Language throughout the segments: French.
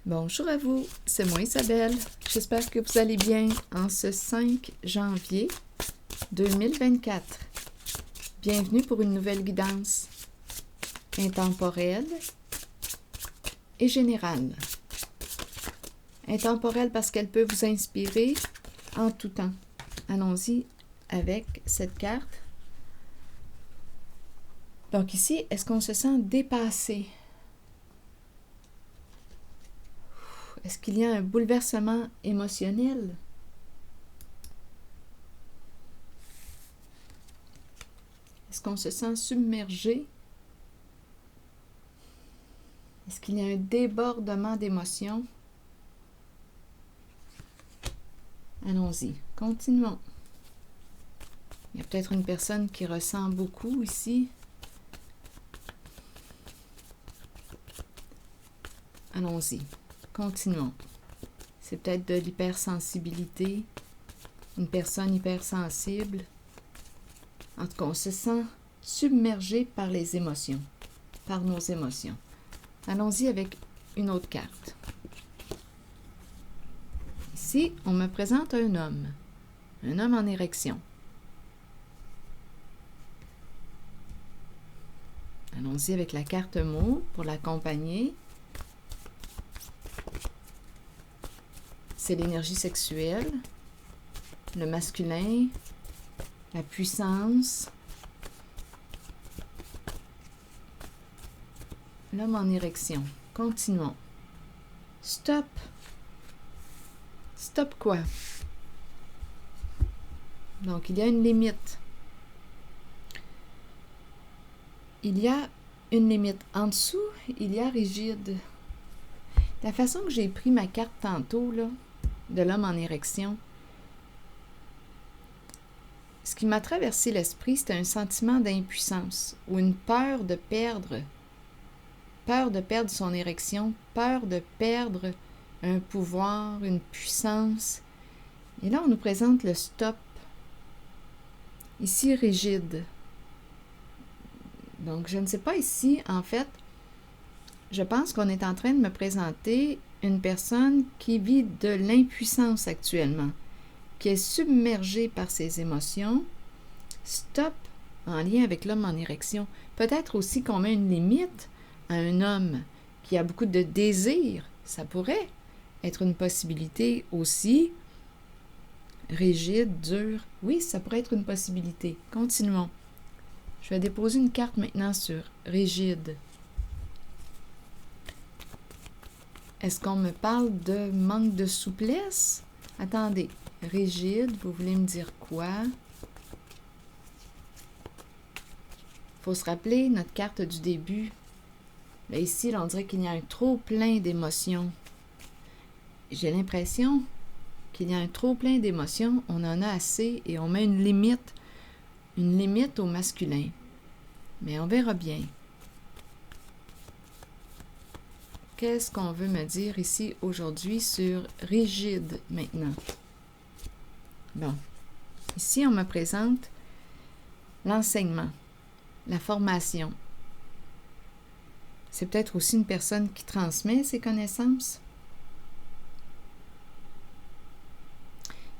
Bonjour à vous, c'est moi Isabelle. J'espère que vous allez bien en ce 5 janvier 2024. Bienvenue pour une nouvelle guidance intemporelle et générale. Intemporelle parce qu'elle peut vous inspirer en tout temps. Allons-y avec cette carte. Donc ici, est-ce qu'on se sent dépassé? Est-ce qu'il y a un bouleversement émotionnel? Est-ce qu'on se sent submergé? Est-ce qu'il y a un débordement d'émotions? Allons-y, continuons. Il y a peut-être une personne qui ressent beaucoup ici. Allons-y, continuons. C'est peut-être de l'hypersensibilité, une personne hypersensible. En tout cas, on se sent submergé par les émotions, par nos émotions. Allons-y avec une autre carte. Ici, on me présente un homme en érection. Allons-y avec la carte mot pour l'accompagner. C'est l'énergie sexuelle, le masculin, la puissance, l'homme en érection. Continuons. Stop. Stop quoi? Donc, il y a une limite. Il y a une limite. En dessous, il y a rigide. La façon que j'ai pris ma carte tantôt, là, de l'homme en érection, ce qui m'a traversé l'esprit, c'était un sentiment d'impuissance ou une peur de perdre son érection, peur de perdre un pouvoir, une puissance. Et là, on nous présente le stop, ici rigide. Donc, je ne sais pas ici, en fait, je pense qu'on est en train de me présenter une personne qui vit de l'impuissance actuellement, qui est submergée par ses émotions. Stop, en lien avec l'homme en érection. Peut-être aussi qu'on met une limite à un homme qui a beaucoup de désirs. Ça pourrait être une possibilité aussi. Rigide, dur. Oui, ça pourrait être une possibilité. Continuons. Je vais déposer une carte maintenant sur rigide. Est-ce qu'on me parle de manque de souplesse? Attendez. Rigide, vous voulez me dire quoi? Il faut se rappeler notre carte du début. Là, ici, là, on dirait qu'il y a un trop-plein d'émotions. J'ai l'impression qu'il y a un trop-plein d'émotions. On en a assez et on met une limite au masculin. Mais on verra bien. Qu'est-ce qu'on veut me dire ici aujourd'hui sur rigide maintenant? Bon, ici on me présente l'enseignement, la formation. C'est peut-être aussi une personne qui transmet ses connaissances.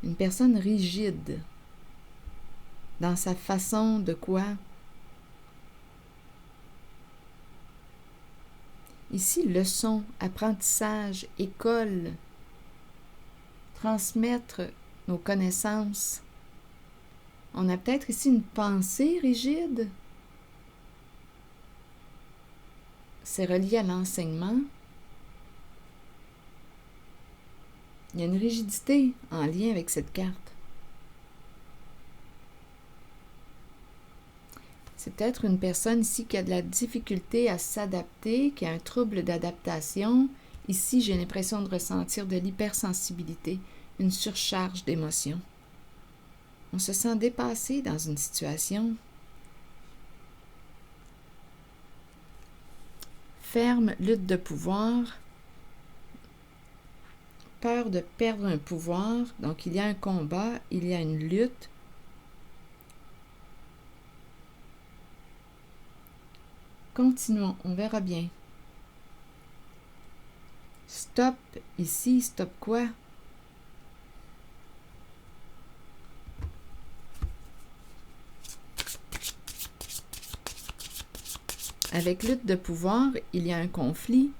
Une personne rigide dans sa façon de quoi? Ici, leçon, apprentissage, école, transmettre nos connaissances. On a peut-être ici une pensée rigide. C'est relié à l'enseignement. Il y a une rigidité en lien avec cette carte. C'est peut-être une personne ici qui a de la difficulté à s'adapter, qui a un trouble d'adaptation. Ici, j'ai l'impression de ressentir de l'hypersensibilité, une surcharge d'émotions. On se sent dépassé dans une situation. Ferme lutte de pouvoir. Peur de perdre un pouvoir. Donc, il y a un combat, il y a une lutte. Continuons, on verra bien. Stop ici, stop quoi? Avec lutte de pouvoir, il y a un conflit.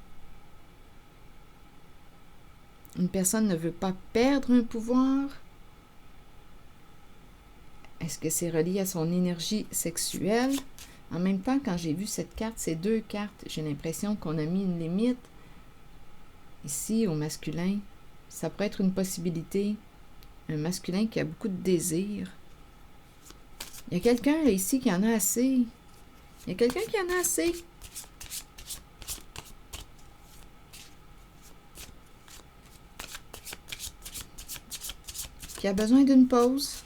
Une personne ne veut pas perdre un pouvoir. Est-ce que c'est relié à son énergie sexuelle? En même temps, quand j'ai vu cette carte, ces deux cartes, j'ai l'impression qu'on a mis une limite. Ici, au masculin, ça pourrait être une possibilité. Un masculin qui a beaucoup de désir. Il y a quelqu'un ici qui en a assez. Il y a quelqu'un qui en a assez. Qui a besoin d'une pause.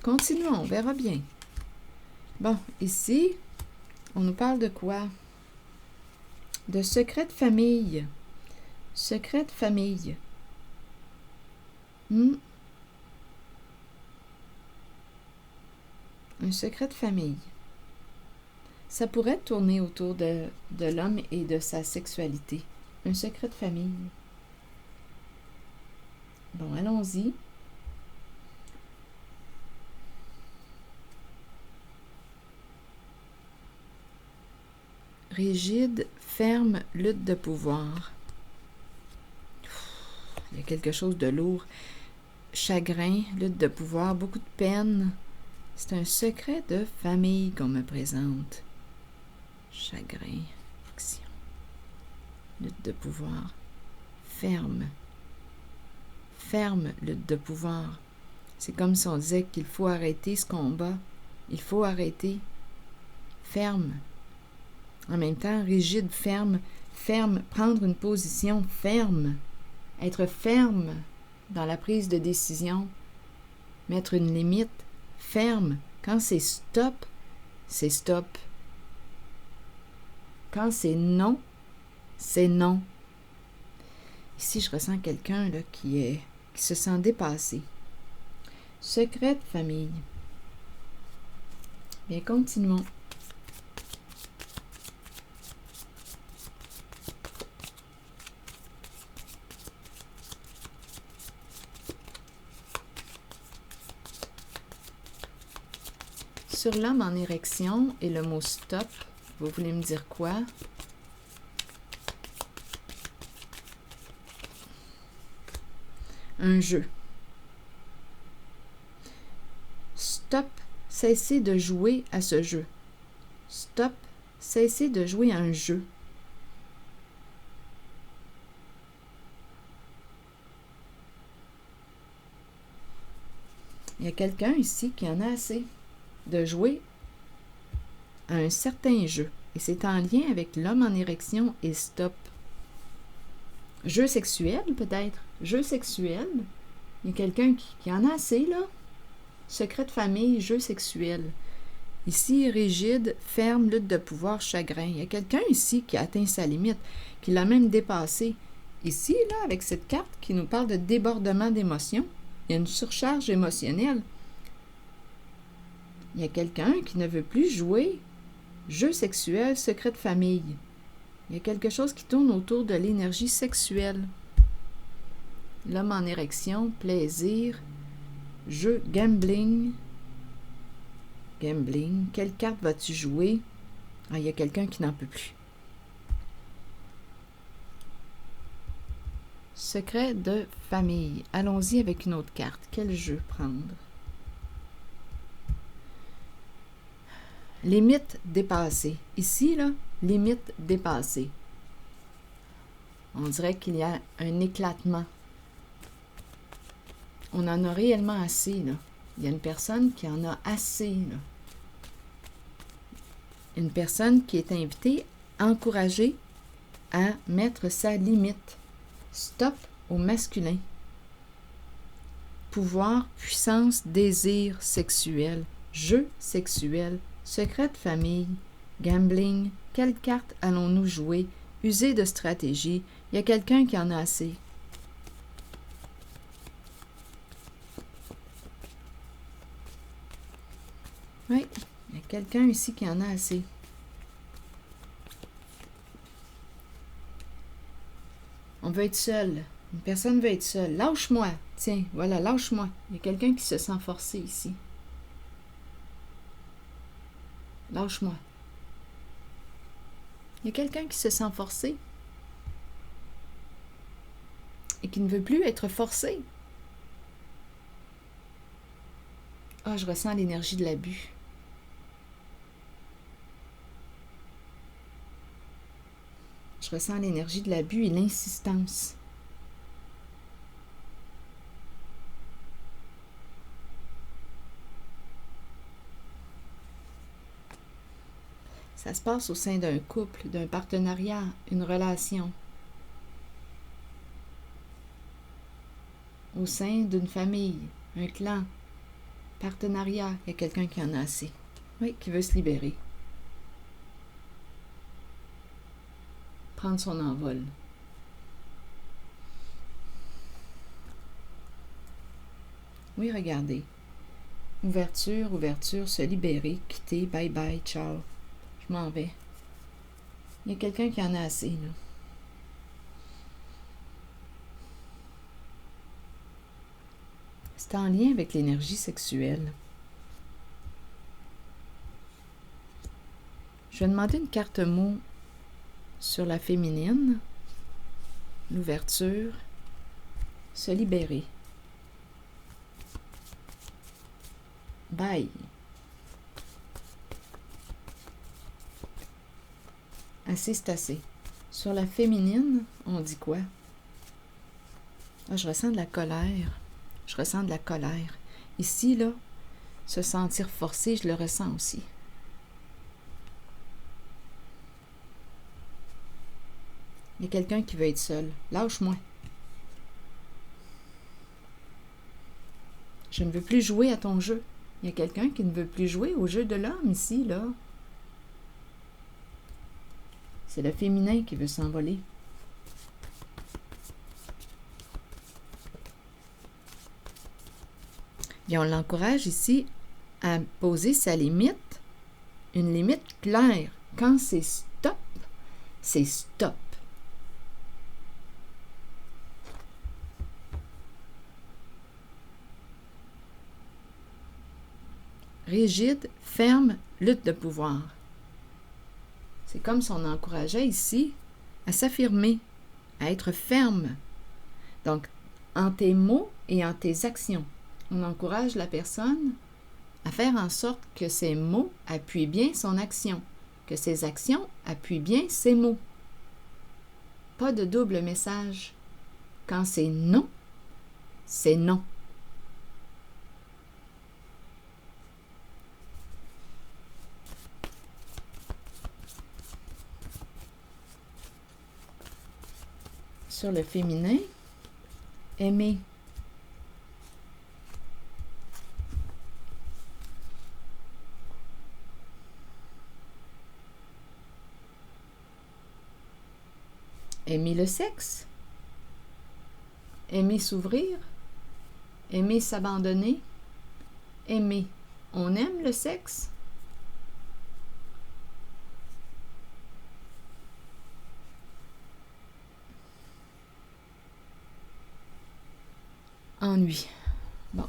Continuons, on verra bien. Bon, ici, on nous parle de quoi? De secret de famille. Secret de famille. Un secret de famille. Ça pourrait tourner autour de l'homme et de sa sexualité. Un secret de famille. Bon, allons-y. Rigide, ferme, lutte de pouvoir. Il y a quelque chose de lourd. Chagrin, lutte de pouvoir, beaucoup de peine. C'est un secret de famille qu'on me présente. Chagrin, action, lutte de pouvoir. Ferme. Ferme, lutte de pouvoir. C'est comme si on disait qu'il faut arrêter ce combat. Il faut arrêter. Ferme. En même temps, rigide, ferme, ferme, prendre une position ferme, être ferme dans la prise de décision, mettre une limite, ferme. Quand c'est stop, c'est stop. Quand c'est non, c'est non. Ici, je ressens quelqu'un là, qui se sent dépassé. Secret de famille. Bien, continuons. Sur l'homme en érection et le mot stop, vous voulez me dire quoi? Un jeu. Stop, cessez de jouer à ce jeu. Stop, cessez de jouer à un jeu. Il y a quelqu'un ici qui en a assez de jouer à un certain jeu. Et c'est en lien avec l'homme en érection et stop. Jeu sexuel, peut-être. Jeu sexuel. Il y a quelqu'un qui en a assez, là. Secret de famille, jeu sexuel. Ici, rigide, ferme, lutte de pouvoir, chagrin. Il y a quelqu'un ici qui a atteint sa limite, qui l'a même dépassé. Ici, là, avec cette carte qui nous parle de débordement d'émotions, il y a une surcharge émotionnelle. Il y a quelqu'un qui ne veut plus jouer. Jeu sexuel, secret de famille. Il y a quelque chose qui tourne autour de l'énergie sexuelle. L'homme en érection, plaisir, jeu, gambling. Gambling. Quelle carte vas-tu jouer? Ah, il y a quelqu'un qui n'en peut plus. Secret de famille. Allons-y avec une autre carte. Quel jeu prendre? Limite dépassée. Ici, là, limite dépassée. On dirait qu'il y a un éclatement. On en a réellement assez, là. Il y a une personne qui en a assez, là. Une personne qui est invitée, encouragée à mettre sa limite. Stop au masculin. Pouvoir, puissance, désir sexuel, jeu sexuel, secret de famille, gambling. Quelle carte allons-nous jouer? User de stratégie. Il y a quelqu'un qui en a assez. Oui, il y a quelqu'un ici qui en a assez. On veut être seul. Une personne veut être seule. Lâche-moi. Tiens, voilà, lâche-moi. Il y a quelqu'un qui se sent forcé ici. Lâche-moi. Il y a quelqu'un qui se sent forcé et qui ne veut plus être forcé. Ah, je ressens l'énergie de l'abus. Je ressens l'énergie de l'abus et l'insistance. Ça se passe au sein d'un couple, d'un partenariat, une relation. Au sein d'une famille, un clan, partenariat. Il y a quelqu'un qui en a assez. Oui, qui veut se libérer. Prendre son envol. Oui, regardez. Ouverture, ouverture, se libérer, quitter, bye bye, ciao. Je m'en vais. Il y a quelqu'un qui en a assez, là. C'est en lien avec l'énergie sexuelle. Je vais demander une carte mot sur la féminine, l'ouverture, se libérer. Bye. Assez, c'est assez. Sur la féminine, on dit quoi? Ah, je ressens de la colère. Je ressens de la colère. Ici, là, se sentir forcé, je le ressens aussi. Il y a quelqu'un qui veut être seul. Lâche-moi. Je ne veux plus jouer à ton jeu. Il y a quelqu'un qui ne veut plus jouer au jeu de l'homme ici, là. C'est le féminin qui veut s'envoler. Et on l'encourage ici à poser sa limite, une limite claire. Quand c'est stop, c'est stop. Rigide, ferme, lutte de pouvoir. C'est comme si on encourageait ici à s'affirmer, à être ferme. Donc, en tes mots et en tes actions, on encourage la personne à faire en sorte que ses mots appuient bien son action, que ses actions appuient bien ses mots. Pas de double message. Quand c'est non, c'est non. Sur le féminin, aimer. Aimer le sexe. Aimer s'ouvrir. Aimer s'abandonner. Aimer. On aime le sexe. Ennui. Bon.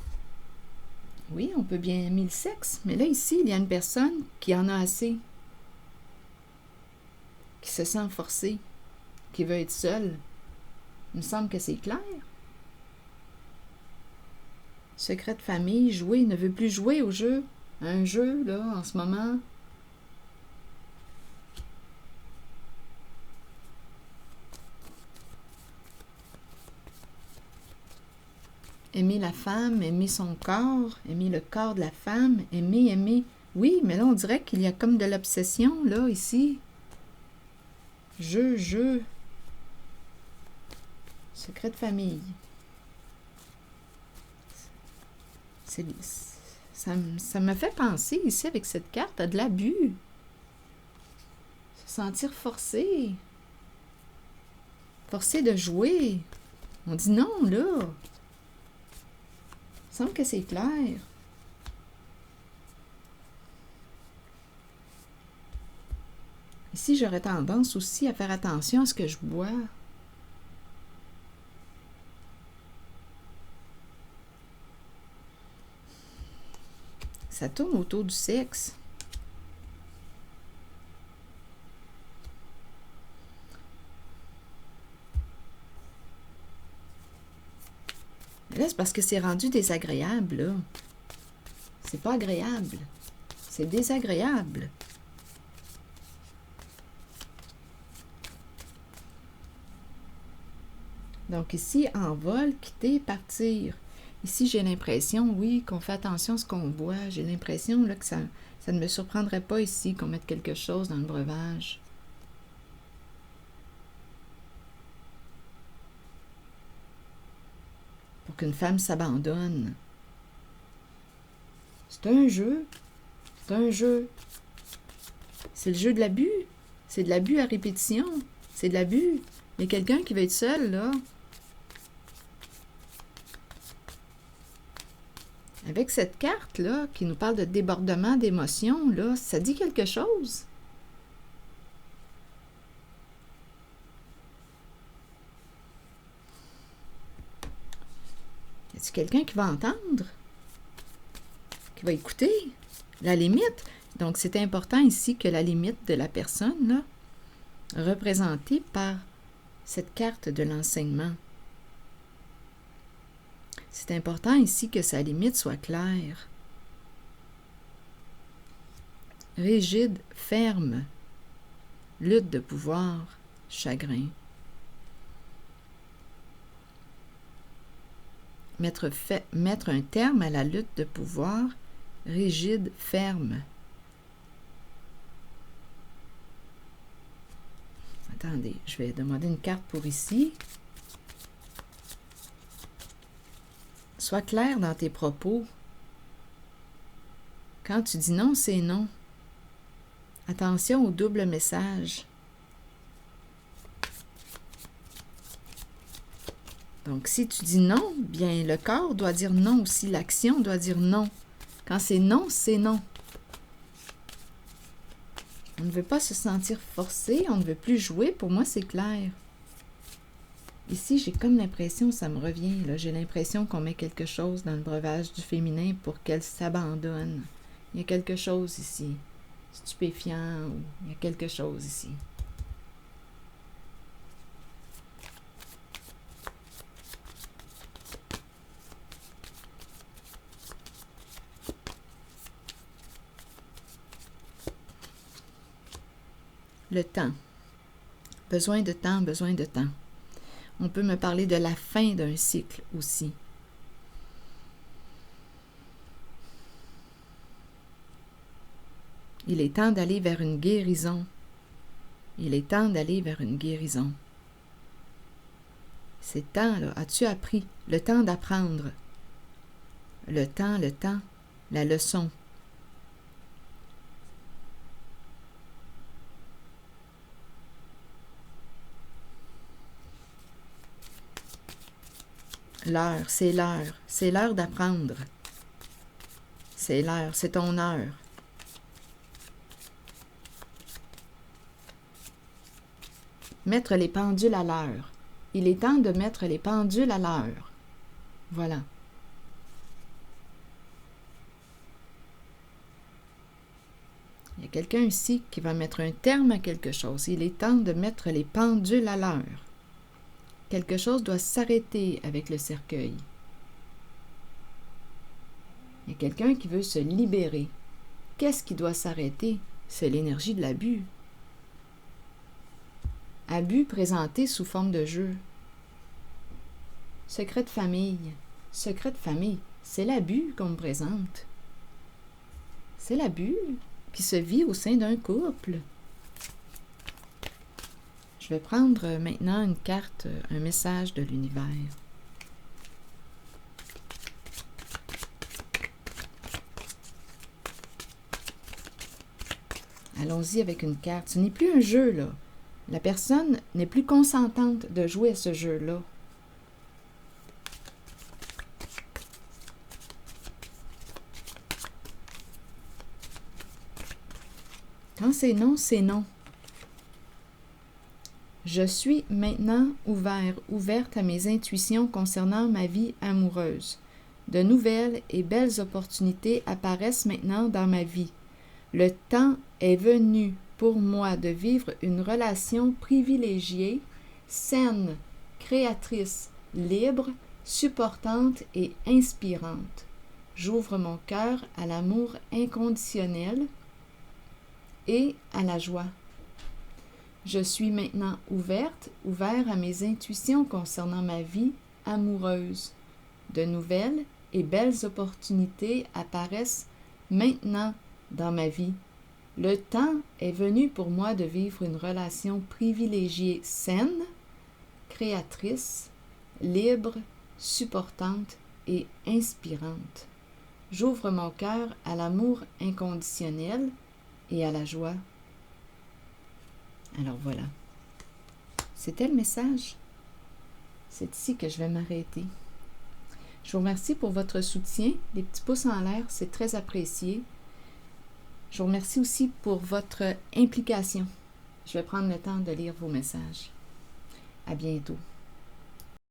Oui, on peut bien aimer le sexe, mais là, ici, il y a une personne qui en a assez, qui se sent forcée, qui veut être seule. Il me semble que c'est clair. Secret de famille, jouer, ne veut plus jouer au jeu. Un jeu, là, en ce moment. Aimer la femme, aimer son corps, aimer le corps de la femme, aimer, aimer. Oui, mais là, on dirait qu'il y a comme de l'obsession, là, ici. Jeu. Secret de famille. Ça me fait penser ici avec cette carte à de l'abus. Se sentir forcé. Forcé de jouer. On dit non, là. Il semble que c'est clair. Ici, j'aurais tendance aussi à faire attention à ce que je bois. Ça tourne autour du sexe. Là, c'est parce que c'est rendu désagréable, là. C'est pas agréable. C'est désagréable. Donc ici, envol, quitter, partir. Ici, j'ai l'impression, oui, qu'on fait attention à ce qu'on boit. J'ai l'impression là, que ça ne me surprendrait pas ici qu'on mette quelque chose dans le breuvage. Pour qu'une femme s'abandonne. C'est un jeu. C'est un jeu. C'est le jeu de l'abus. C'est de l'abus à répétition. C'est de l'abus. Il y a quelqu'un qui va être seul, là. Avec cette carte-là, qui nous parle de débordement d'émotions, là, ça dit quelque chose. Y a-t-il quelqu'un qui va entendre? Qui va écouter? La limite. Donc, c'est important ici que la limite de la personne, là, représentée par cette carte de l'enseignement. C'est important ici que sa limite soit claire. Rigide, ferme, lutte de pouvoir, chagrin. Mettre un terme à la lutte de pouvoir, rigide, ferme. Attendez, je vais demander une carte pour ici. Sois clair dans tes propos. Quand tu dis non, c'est non. Attention au double message. Donc, si tu dis non, bien, le corps doit dire non aussi. L'action doit dire non. Quand c'est non, c'est non. On ne veut pas se sentir forcé, on ne veut plus jouer. Pour moi, c'est clair. Ici, j'ai comme l'impression, ça me revient, là, j'ai l'impression qu'on met quelque chose dans le breuvage du féminin pour qu'elle s'abandonne. Il y a quelque chose ici, stupéfiant, ou il y a quelque chose ici. Le temps. Besoin de temps, besoin de temps. On peut me parler de la fin d'un cycle aussi. Il est temps d'aller vers une guérison. Il est temps d'aller vers une guérison. C'est temps, là. As-tu appris? Le temps d'apprendre. Le temps, la leçon. L'heure, c'est l'heure d'apprendre. C'est l'heure, c'est ton heure. Mettre les pendules à l'heure. Il est temps de mettre les pendules à l'heure. Voilà. Il y a quelqu'un ici qui va mettre un terme à quelque chose. Il est temps de mettre les pendules à l'heure. Quelque chose doit s'arrêter avec le cercueil. Il y a quelqu'un qui veut se libérer. Qu'est-ce qui doit s'arrêter? C'est l'énergie de l'abus. Abus présenté sous forme de jeu. Secret de famille. Secret de famille, c'est l'abus qu'on me présente. C'est l'abus qui se vit au sein d'un couple. Je vais prendre maintenant une carte, un message de l'univers. Allons-y avec une carte. Ce n'est plus un jeu, là. La personne n'est plus consentante de jouer à ce jeu-là. Quand c'est non, c'est non. Je suis maintenant ouverte à mes intuitions concernant ma vie amoureuse. De nouvelles et belles opportunités apparaissent maintenant dans ma vie. Le temps est venu pour moi de vivre une relation privilégiée, saine, créatrice, libre, supportante et inspirante. J'ouvre mon cœur à l'amour inconditionnel et à la joie. Je suis maintenant ouvert à mes intuitions concernant ma vie amoureuse. De nouvelles et belles opportunités apparaissent maintenant dans ma vie. Le temps est venu pour moi de vivre une relation privilégiée, saine, créatrice, libre, supportante et inspirante. J'ouvre mon cœur à l'amour inconditionnel et à la joie. Alors voilà, c'était le message. C'est ici que je vais m'arrêter. Je vous remercie pour votre soutien. Les petits pouces en l'air, c'est très apprécié. Je vous remercie aussi pour votre implication. Je vais prendre le temps de lire vos messages. À bientôt.